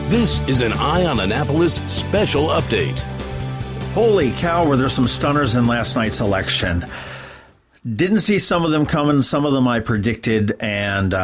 This is an Eye on Annapolis special update. Holy cow, were there some stunners in last night's election. Didn't see some of them coming, some of them I predicted, and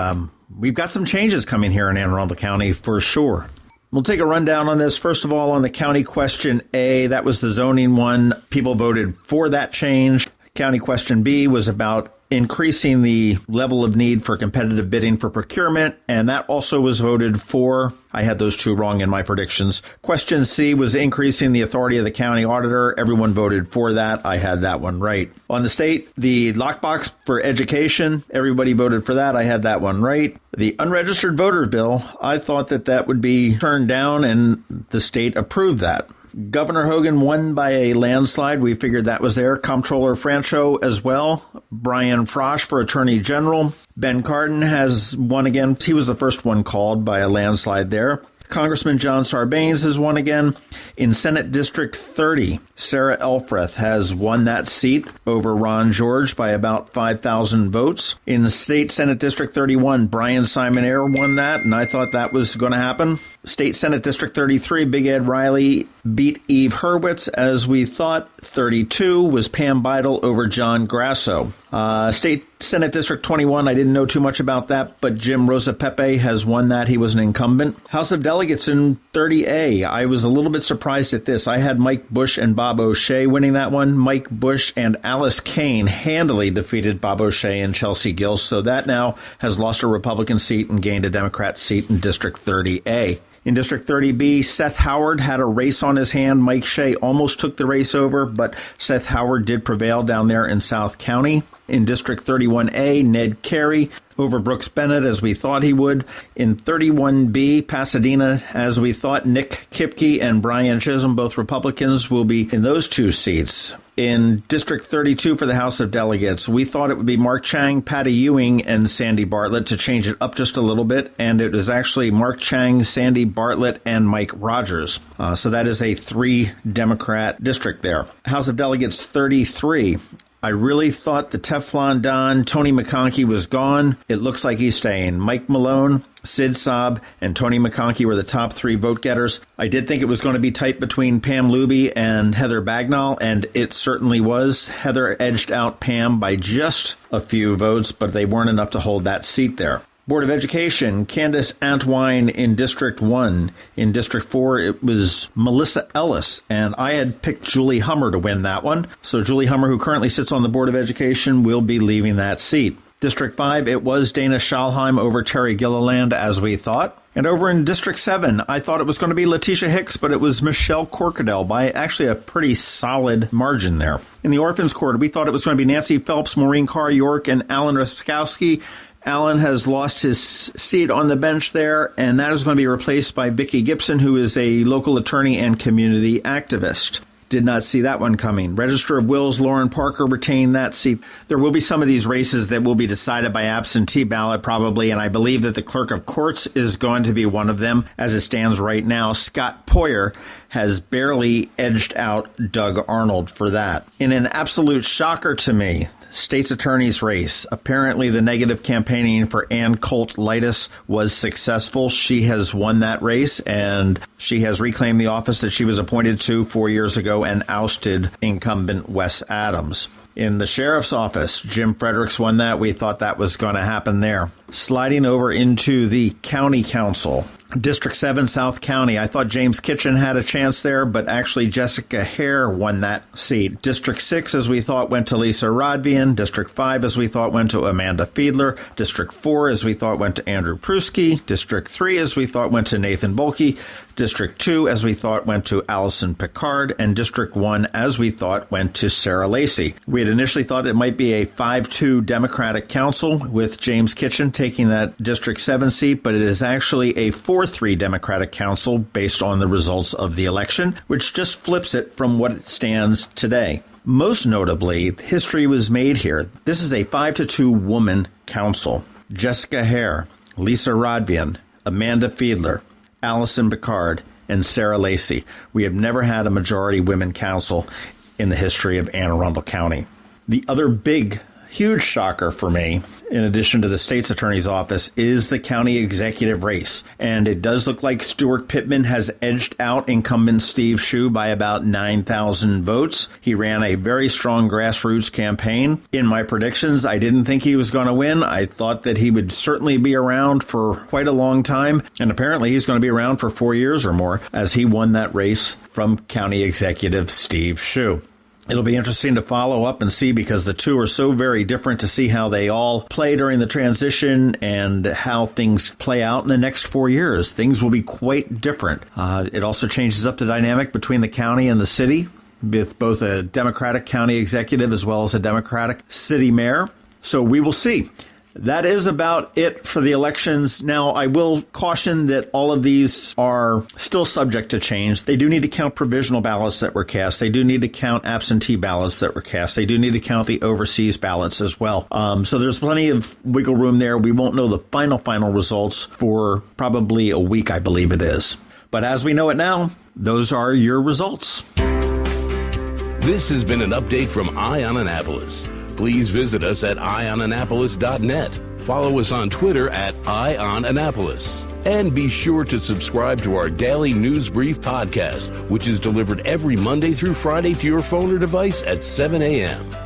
we've got some changes coming here in Anne Arundel County for sure. We'll take a rundown on this. First of all, on the county question A, that was the zoning one. People voted for that change. County question B was about increasing the level of need for competitive bidding for procurement, and that also was voted for. I had those two wrong in my predictions. Question C was increasing the authority of the county auditor. Everyone voted for that. I had that one right. On the state, the lockbox for education, everybody voted for that. I had that one right. The unregistered voter bill, I thought that would be turned down, and the state approved that. Governor Hogan won by a landslide. We figured that was there. Comptroller Franchot as well. Bryan Frosh for Attorney General. Ben Cardin has won again. He was the first one called by a landslide there. Congressman John Sarbanes has won again. In Senate District 30, Sarah Elfreth has won that seat over RonGeorge by about 5,000 votes. In State Senate District 31, Bryan Simonaire won that, and I thought that was going to happen. State Senate District 33, Big Ed Reilly beat Eve Hurwitz, as we thought. 32 was Pam Beidle over John Grasso. State Senate District 21, I didn't know too much about that, but Jim Rosapepe has won that. He was an incumbent. House of Delegates in 30A, I was a little bit surprised at this. I had Mike Busch and Bob O'Shea winning that one. Mike Busch and Alice Cain handily defeated Bob O'Shea and Chelsea Gill, so that now has lost a Republican seat and gained a Democrat seat in District 30A. In District 30B, Seth Howard had a race on his hand. Mike Shay almost took the race over, but Seth Howard did prevail down there in South County. In District 31A, Ned Carey over Brooks Bennet, as we thought he would. In 31B, Pasadena, as we thought, Nick Kipke and Brian Chisholm, both Republicans, will be in those two seats. In District 32 for the House of Delegates, we thought it would be Mark Chang, Patty Ewing, and Sandy Bartlett to change it up just a little bit, and it is actually Mark Chang, Sandy Bartlett, and Mike Rogers. So that is a 3-Democrat district there. House of Delegates 33. I really thought the Teflon Don, Tony McConkey, was gone. It looks like he's staying. Mike Malone, Sid Saab, and Tony McConkey were the top 3 vote getters. I did think it was going to be tight between Pam Luby and Heather Bagnall, and it certainly was. Heather edged out Pam by just a few votes, but they weren't enough to hold that seat there. Board of Education, Candace Antwine in District 1. In District 4, it was Melissa Ellis, and I had picked Julie Hummer to win that one. So Julie Hummer, who currently sits on the Board of Education, will be leaving that seat. District 5, it was Dana Schalheim over Terry Gilliland, as we thought. And over in District 7, I thought it was going to be Letitia Hicks, but it was Michelle Corkadell by actually a pretty solid margin there. In the Orphans Court, we thought it was going to be Nancy Phelps, Maureen Carr-York, and Alan Raskowski. Alan has lost his seat on the bench there, and that is going to be replaced by Vicki Gibson, who is a local attorney and community activist. Did not see that one coming. Register of Wills, Lauren Parker retained that seat. There will be some of these races that will be decided by absentee ballot probably, and I believe that the Clerk of Courts is going to be one of them. As it stands right now, Scott Poyer has barely edged out Doug Arnold for that. In an absolute shocker to me, state's attorney's race. Apparently, the negative campaigning for Ann Colt-Litis was successful. She has won that race, and she has reclaimed the office that she was appointed to 4 years ago and ousted incumbent Wes Adams. In the sheriff's office, Jim Fredericks won that. We thought that was going to happen there. Sliding over into the county council. District 7, South County. I thought James Kitchen had a chance there, but actually Jessica Hare won that seat. District 6, as we thought, went to Lisa Rodvian. District 5, as we thought, went to Amanda Fiedler. District 4, as we thought, went to Andrew Pruski. District 3, as we thought, went to Nathan Bulkey. District 2, as we thought, went to Allison Picard. And District 1, as we thought, went to Sarah Lacey. We had initially thought it might be a 5-2 Democratic council with James Kitchen taking that District 7 seat, but it is actually a 4-3 Democratic council based on the results of the election, which just flips it from what it stands today. Most notably, history was made here. This is a 5-2 woman council. Jessica Hare, Lisa Rodvian, Amanda Fiedler, Allison Picard, and Sarah Lacey. We have never had a majority women council in the history of Anne Arundel County. The other big huge shocker for me, in addition to the state's attorney's office, is the county executive race. And it does look like Stuart Pittman has edged out incumbent Steve Schuh by about 9,000 votes. He ran a very strong grassroots campaign. In my predictions, I didn't think he was going to win. I thought that he would certainly be around for quite a long time. And apparently he's going to be around for 4 years or more, as he won that race from county executive Steve Schuh. It'll be interesting to follow up and see, because the two are so very different, to see how they all play during the transition and how things play out in the next 4 years. Things will be quite different. It also changes up the dynamic between the county and the city, with both a Democratic county executive as well as a Democratic city mayor. So we will see. That is about it for the elections. Now, I will caution that all of these are still subject to change. They do need to count provisional ballots that were cast. They do need to count absentee ballots that were cast. They do need to count the overseas ballots as well. So there's plenty of wiggle room there. We won't know the final results for probably a week, I believe it is. But as we know it now, those are your results. This has been an update from Eye on Annapolis. Please visit us at eyeonannapolis.net. Follow us on Twitter at EyeOnAnnapolis. And be sure to subscribe to our daily news brief podcast, which is delivered every Monday through Friday to your phone or device at 7 a.m.